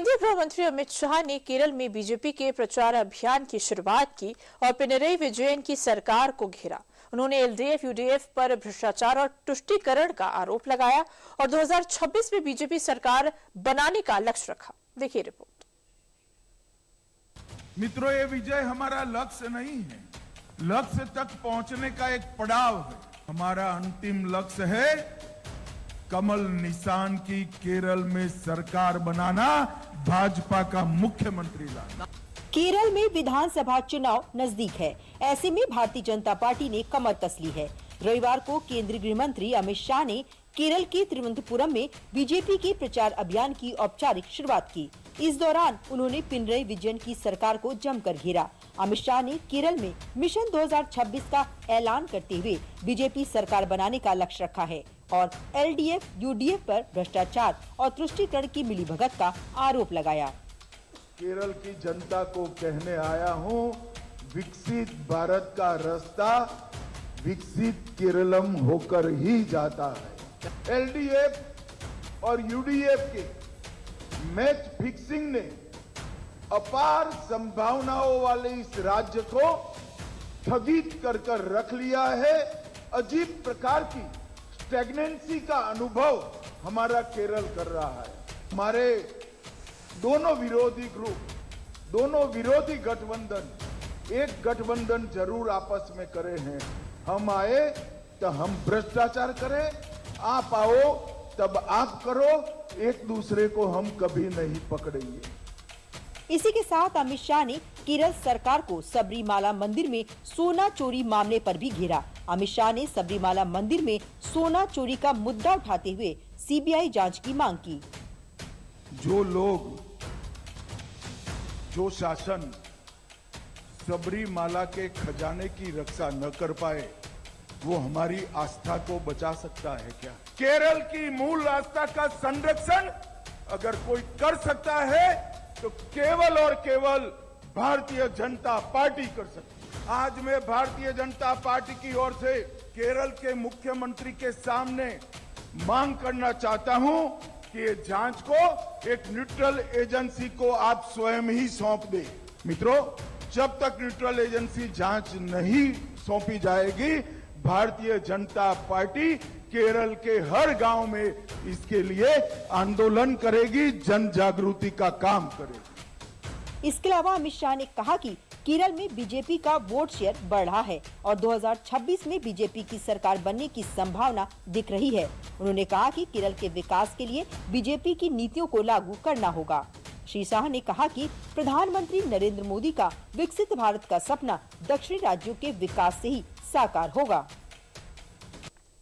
केंद्रीय गृह मंत्री अमित शाह ने केरल में बीजेपी के प्रचार अभियान की शुरुआत की और पिनरई विजयन की सरकार को घेरा। उन्होंने एलडीएफ यूडीएफ पर भ्रष्टाचार और तुष्टीकरण का आरोप लगाया और 2026 में बीजेपी सरकार बनाने का लक्ष्य रखा। देखिए रिपोर्ट। मित्रों, ये विजय हमारा लक्ष्य नहीं है, लक्ष्य तक पहुंचने का एक पड़ाव है। हमारा अंतिम लक्ष्य है कमल निशान की केरल में सरकार बनाना, भाजपा का मुख्यमंत्री लाना। केरल में विधानसभा चुनाव नजदीक है, ऐसे में भारतीय जनता पार्टी ने कमर कस ली है। रविवार को केंद्रीय गृह मंत्री अमित शाह ने केरल के तिरुवनंतपुरम में बीजेपी के प्रचार अभियान की औपचारिक शुरुआत की। इस दौरान उन्होंने पिनरई विजयन की सरकार को जमकर घेरा। अमित शाह ने केरल में मिशन 2026 का ऐलान करते हुए बीजेपी सरकार बनाने का लक्ष्य रखा है और एलडीएफ यूडीएफ पर भ्रष्टाचार और तुष्टीकरण की मिलीभगत का आरोप लगाया। केरल की जनता को कहने आया हूं, विकसित भारत का रास्ता विकसित केरलम होकर ही जाता है। एलडीएफ और यूडीएफ के मैच फिक्सिंग ने अपार संभावनाओं वाले इस राज्य को स्थगित कर रख लिया है। अजीब प्रकार की स्टैग्नेंसी का अनुभव हमारा केरल कर रहा है। हमारे दोनों विरोधी ग्रुप, दोनों विरोधी गठबंधन एक गठबंधन जरूर आपस में करे हैं। हम आए तो हम भ्रष्टाचार करें, आप आओ तब आप करो, एक दूसरे को हम कभी नहीं पकड़ेंगे। इसी के साथ अमित शाह ने केरल सरकार को सबरीमाला मंदिर में सोना चोरी मामले पर भी घेरा। अमित शाह ने सबरीमाला मंदिर में सोना चोरी का मुद्दा उठाते हुए सीबीआई जांच की मांग की। जो लोग, जो शासन सबरीमाला के खजाने की रक्षा न कर पाए, वो हमारी आस्था को बचा सकता है क्या? केरल की मूल आस्था का संरक्षण अगर कोई कर सकता है तो केवल और केवल भारतीय जनता पार्टी कर सकती है। आज मैं भारतीय जनता पार्टी की ओर से केरल के मुख्यमंत्री के सामने मांग करना चाहता हूं कि ये जांच को एक न्यूट्रल एजेंसी को आप स्वयं ही सौंप दें। मित्रों, जब तक न्यूट्रल एजेंसी जांच नहीं सौंपी जाएगी, भारतीय जनता पार्टी केरल के हर गांव में इसके लिए आंदोलन करेगी, जन जागृति का काम करेगी। इसके अलावा अमित शाह ने कहा कि केरल में बीजेपी का वोट शेयर बढ़ रहा है और 2026 में बीजेपी की सरकार बनने की संभावना दिख रही है। उन्होंने कहा कि केरल के विकास के लिए बीजेपी की नीतियों को लागू करना होगा। श्री शाह ने कहा कि प्रधानमंत्री नरेंद्र मोदी का विकसित भारत का सपना दक्षिणी राज्यों के विकास से ही साकार होगा।